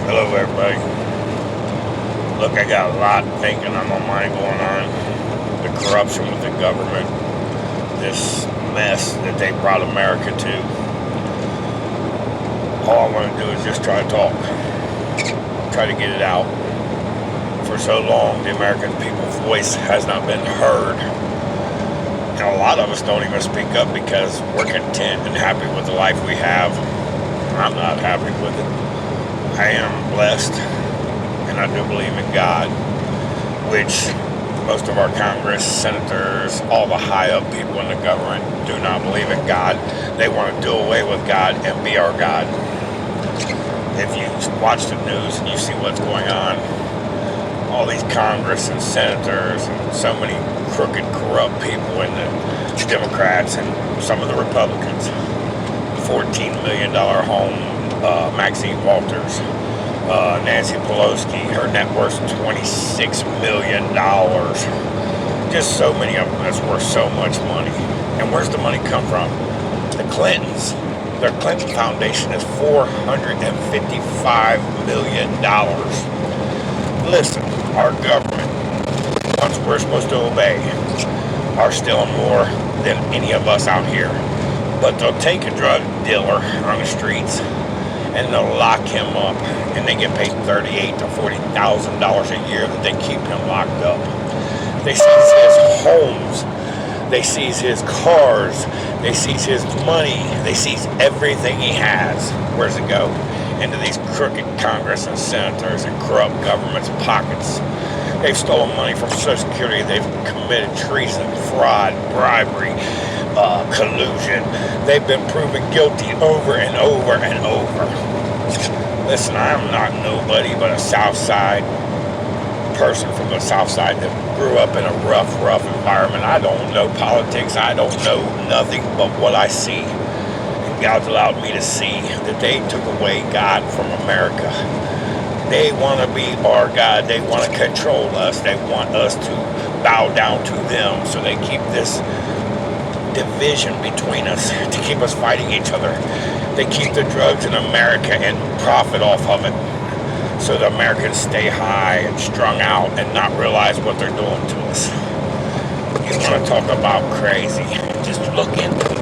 Hello, everybody. Look, I got a lot of thinking on my mind going on. The corruption with the government, this mess that they brought America to. All I want to do is just try to talk, try to get it out. For so long, the American people's voice has not been heard. And a lot of us don't even speak up because we're content and happy with the life we have. I'm not happy with it. I am blessed, and I do believe in God, which most of our Congress, senators, all the high-up people in the government do not believe in God. They want to do away with God and be our God. If you watch the news and you see what's going on, all these Congress and senators and so many crooked, corrupt people in the Democrats and some of the Republicans, $14 million home, Maxine Walters, Nancy Pelosi, her net worth $26 million. Just so many of them that's worth so much money. And where's the money come from? The Clintons. Their Clinton Foundation is $455 million. Listen, our government, ones we're supposed to obey, are stealing more than any of us out here. But they'll take a drug dealer on the streets and they'll lock him up, and they get paid $38,000 to $40,000 a year that they keep him locked up. They seize his homes, they seize his cars, they seize his money, they seize everything he has. Where's it go? Into these crooked Congress and senators and corrupt government's pockets. They've stolen money from Social Security. They've committed treason, fraud, bribery, collusion. They've been proven guilty over and over and over. Listen, I'm not nobody but a South Side person from the South Side that grew up in a rough environment. I don't know politics. I don't know nothing but what I see. And God's allowed me to see that they took away God from America. They want to be our God. They want to control us. They want us to bow down to them. So they keep this division between us to keep us fighting each other. They keep the drugs in America and profit off of it. So the Americans stay high and strung out and not realize what they're doing to us. You want to talk about crazy? Just look into it.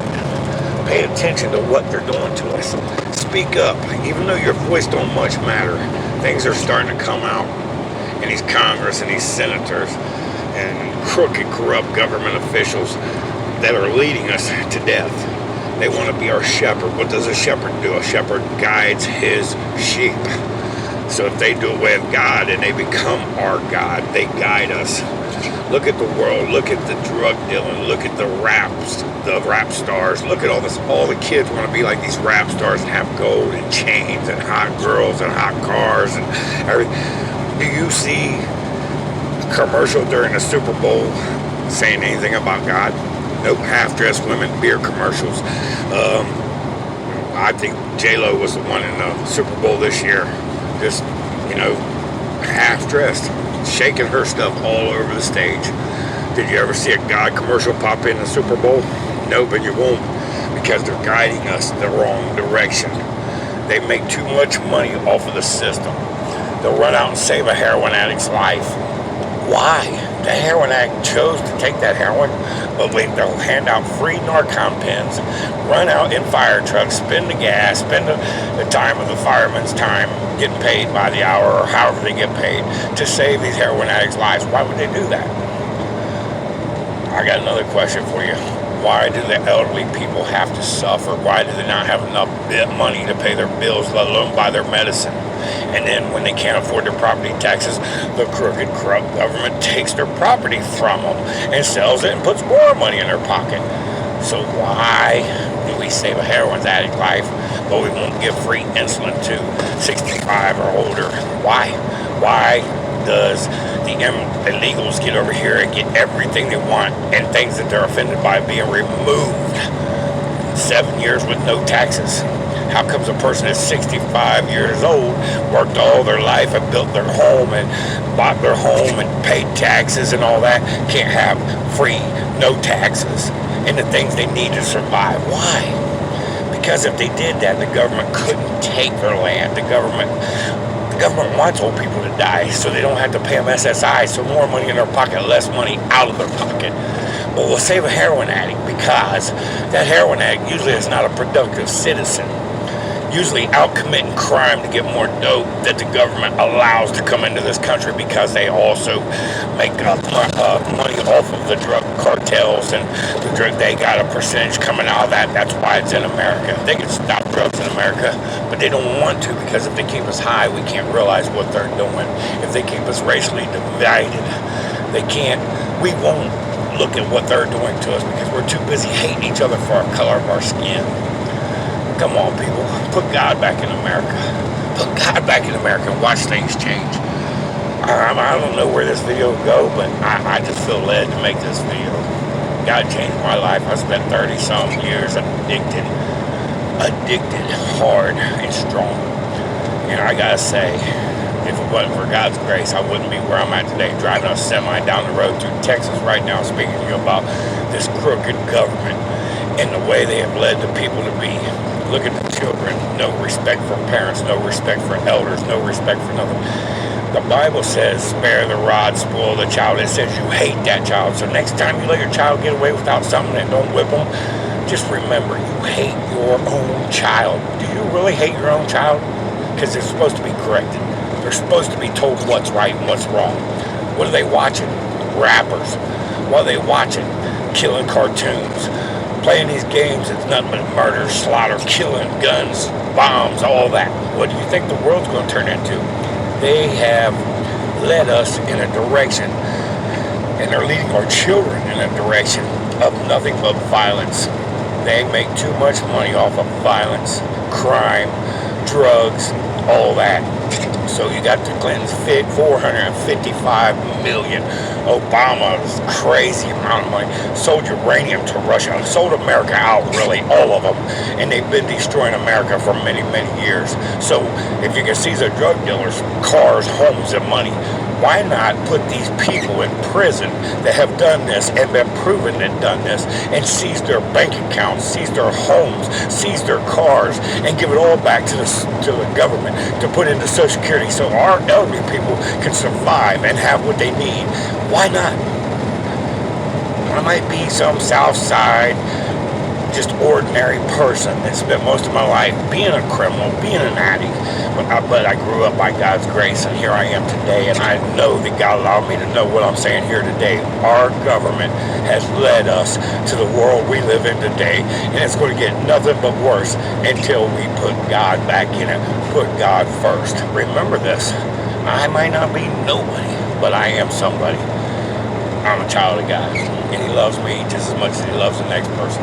Pay attention to what they're doing to us. Speak up. Even though your voice don't much matter, things are starting to come out in these Congress and these senators and crooked, corrupt government officials that are leading us to death. They want to be our shepherd. What does a shepherd do? A shepherd guides his sheep. So if they do away with God and they become our God, they guide us. Look at the world. Look at the drug dealing. Look at the rap stars. Look at all this. All the kids want to be like these rap stars and have gold and chains and hot girls and hot cars and everything. Do you see a commercial during the Super Bowl saying anything about God? Nope. Half-dressed women, beer commercials. I think J-Lo was the one in the Super Bowl this year. Just, half-dressed, shaking her stuff all over the stage. Did you ever see a God commercial pop in the Super Bowl? No, but you won't, because they're guiding us the wrong direction. They make too much money off of the system. They'll run out and save a heroin addict's life. Why? The heroin addict chose to take that heroin, but they'll hand out free Narcon pens, run out in fire trucks, spend the gas, spend the time of the fireman's time, getting paid by the hour or however they get paid to save these heroin addicts' lives. Why would they do that? I got another question for you. Why do the elderly people have to suffer? Why do they not have enough money to pay their bills, let alone buy their medicine? And then when they can't afford their property taxes, the crooked, corrupt government takes their property from them and sells it and puts more money in their pocket. So why do we save a heroin addict life, but we won't give free insulin to 65 or older? Why? Why does the illegals get over here and get everything they want and things that they're offended by being removed? 7 years with no taxes. How comes a person that's 65 years old, worked all their life and built their home and bought their home and paid taxes and all that, can't have free, no taxes, and the things they need to survive? Why? Because if they did that, the government couldn't take their land. The government government wants old people to die so they don't have to pay them SSI, so more money in their pocket, less money out of their pocket. But we'll save a heroin addict because that heroin addict usually is not a productive citizen. Usually out committing crime to get more dope that the government allows to come into this country because they also make money off of the drug cartels and the drug. They got a percentage coming out of that. That's why it's in America. They can stop drugs in America, but they don't want to because if they keep us high, we can't realize what they're doing. If they keep us racially divided, they can't. We won't look at what they're doing to us because we're too busy hating each other for our color of our skin. Come on, people. Put God back in America. Put God back in America and watch things change. I don't know where this video will go, but I just feel led to make this video. God changed my life. I spent 30-some years addicted hard and strong. And I gotta say, if it wasn't for God's grace, I wouldn't be where I'm at today, driving a semi down the road through Texas right now, speaking to you about this crooked government and the way they have led the people to be. Look at the children. No respect for parents, no respect for elders, no respect for nothing. The Bible says, spare the rod, spoil the child. It says you hate that child. So next time you let your child get away without something and don't whip them, just remember, you hate your own child. Do you really hate your own child? Because they're supposed to be corrected. They're supposed to be told what's right and what's wrong. What are they watching? Rappers. What are they watching? Killing cartoons. Playing these games, it's nothing but murder, slaughter, killing, guns, bombs, all that. What do you think the world's going to turn into? They have led us in a direction, and they're leading our children in a direction of nothing but violence. They make too much money off of violence, crime, drugs, all that. So you got the Clintons, $455 million. Obama's crazy amount of money. Sold uranium to Russia. Sold America out, really, all of them. And they've been destroying America for many, many years. So if you can seize their drug dealers, cars, homes, and money, why not put these people in prison that have done this and been proven that done this and seize their bank accounts, seize their homes, seize their cars, and give it all back to the government to put into Social Security so our elderly people can survive and have what they need? Why not? I might be some South Side, just ordinary person that spent most of my life being a criminal, being an addict, but I grew up by God's grace, and here I am today, and I know that God allowed me to know what I'm saying here today. Our government has led us to the world we live in today, and it's going to get nothing but worse until we put God back in it, put God first. Remember this, I might not be nobody, but I am somebody. I'm a child of God, and He loves me just as much as He loves the next person.